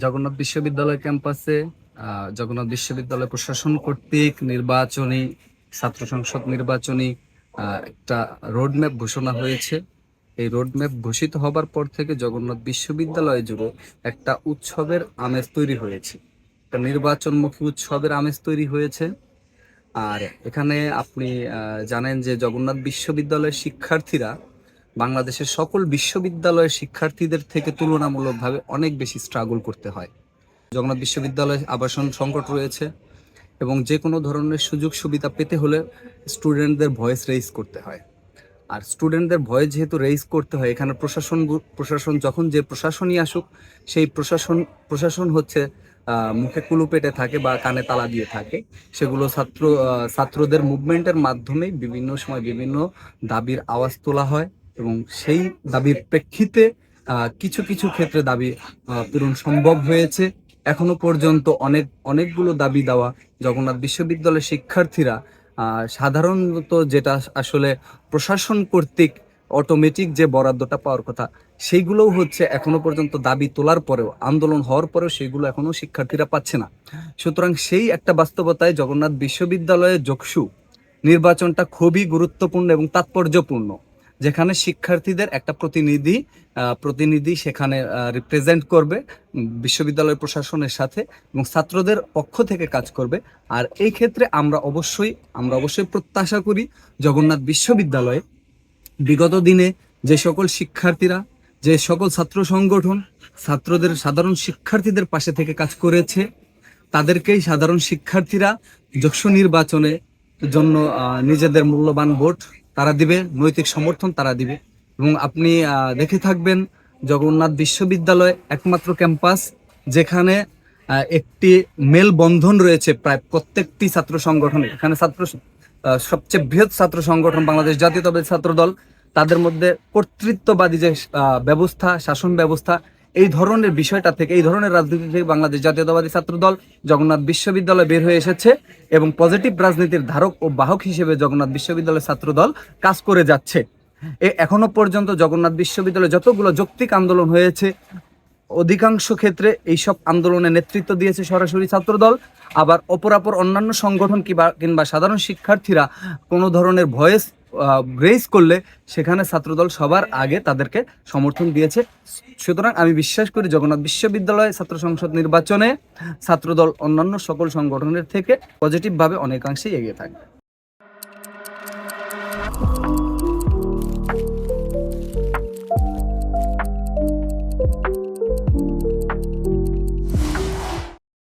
জগন্নাথ বিশ্ববিদ্যালয় ক্যাম্পাসে জগন্নাথ বিশ্ববিদ্যালয় প্রশাসন কর্তৃক নির্বাচনী ছাত্র সংসদ নির্বাচনী একটা রোডম্যাপ ঘোষণা হয়েছে। এই রোডম্যাপ ঘোষিত হবার পর থেকে জগন্নাথ বিশ্ববিদ্যালয় জুড়ে একটা উৎসবের আমেজ তৈরি হয়েছে, একটা নির্বাচনমুখী উৎসবের আমেজ তৈরি হয়েছে। আর এখানে আপনি জানেন যে জগন্নাথ বিশ্ববিদ্যালয়ের শিক্ষার্থীরা বাংলাদেশের সকল বিশ্ববিদ্যালয়ের শিক্ষার্থীদের থেকে তুলনামূলকভাবে অনেক বেশি স্ট্রাগল করতে হয়। জগন্নাথ বিশ্ববিদ্যালয়ে আবাসন সংকট রয়েছে এবং যে কোনো ধরনের সুযোগ সুবিধা পেতে হলে স্টুডেন্টদের ভয়েস রেইজ করতে হয়। আর স্টুডেন্টদের ভয়েস যেহেতু রেইজ করতে হয়, এখানে প্রশাসন যখন যে প্রশাসনই আসুক, সেই প্রশাসন হচ্ছে মুখে কুলু পেটে থাকে বা কানে তালা দিয়ে থাকে। সেগুলো ছাত্রদের মুভমেন্টের মাধ্যমেই বিভিন্ন সময় বিভিন্ন দাবির আওয়াজ তোলা হয় এবং সেই দাবির প্রেক্ষিতে কিছু কিছু ক্ষেত্রে দাবি পূরণ সম্ভব হয়েছে। এখনো পর্যন্ত অনেকগুলো দাবি দেওয়া জগন্নাথ বিশ্ববিদ্যালয়ের শিক্ষার্থীরা সাধারণত যেটা আসলে প্রশাসন কর্তৃক অটোমেটিক যে বরাদ্দটা পাওয়ার কথা, সেইগুলোও হচ্ছে এখনো পর্যন্ত দাবি তোলার পরেও, আন্দোলন হওয়ার পরেও সেগুলো এখনো শিক্ষার্থীরা পাচ্ছে না। সুতরাং সেই একটা বাস্তবতায় জগন্নাথ বিশ্ববিদ্যালয়ের যকসু নির্বাচনটা খুবই গুরুত্বপূর্ণ এবং তাৎপর্যপূর্ণ, যেখানে শিক্ষার্থীদের একটা প্রতিনিধি সেখানে রিপ্রেজেন্ট করবে বিশ্ববিদ্যালয় প্রশাসনের সাথে এবং ছাত্রদের পক্ষ থেকে কাজ করবে। আর এই ক্ষেত্রে আমরা অবশ্যই প্রত্যাশা করি জগন্নাথ বিশ্ববিদ্যালয়ে বিগত দিনে যে সকল শিক্ষার্থীরা, যে সকল ছাত্র সংগঠন সাধারণ শিক্ষার্থীদের পাশে থেকে কাজ করেছে, তাদেরকেই সাধারণ শিক্ষার্থীরা যকসু নির্বাচনে জন্য নিজেদের মূল্যবান ভোট তারা দিবে, নৈতিক সমর্থন তারা দিবে। এবং আপনি দেখে থাকবেন জগন্নাথ বিশ্ববিদ্যালয় একমাত্র ক্যাম্পাস যেখানে একটি মেল বন্ধন রয়েছে প্রায় প্রত্যেকটি ছাত্র সংগঠনে। এখানে সবচেয়ে বৃহৎ ছাত্র সংগঠন বাংলাদেশ জাতীয়তাবাদী ছাত্র দল, তাদের মধ্যে কর্তৃত্ববাদী যে ব্যবস্থা, শাসন ব্যবস্থা, এই ধরনের বিষয়টা থেকে, এই ধরনের রাজনীতি থেকে বাংলাদেশ জাতীয়তাবাদী ছাত্র দল জগন্নাথ বিশ্ববিদ্যালয় বের হয়ে এসেছে এবং পজিটিভ রাজনীতির ধারক ও বাহক হিসেবে জগন্নাথ বিশ্ববিদ্যালয় ছাত্র দল কাজ করে যাচ্ছে। এখনো পর্যন্ত জগন্নাথ বিশ্ববিদ্যালয়ে যতগুলো যৌক্তিক আন্দোলন হয়েছে, অধিকাংশ ক্ষেত্রে এইসব আন্দোলনে নেতৃত্ব দিয়েছে সরাসরি ছাত্রদল। আবার অপরাপর অন্যান্য সংগঠন কিংবা সাধারণ শিক্ষার্থীরা কোনো ধরনের ভয়েস রেইজ করলে সেখানে ছাত্রদল সবার আগে তাদেরকে সমর্থন দিয়েছে। সুতরাং আমি বিশ্বাস করি জগন্নাথ বিশ্ববিদ্যালয় ছাত্র সংসদ নির্বাচনে ছাত্রদল অন্যান্য সকল সংগঠনের থেকে পজিটিভভাবে অনেকাংশেই এগিয়ে থাকবে।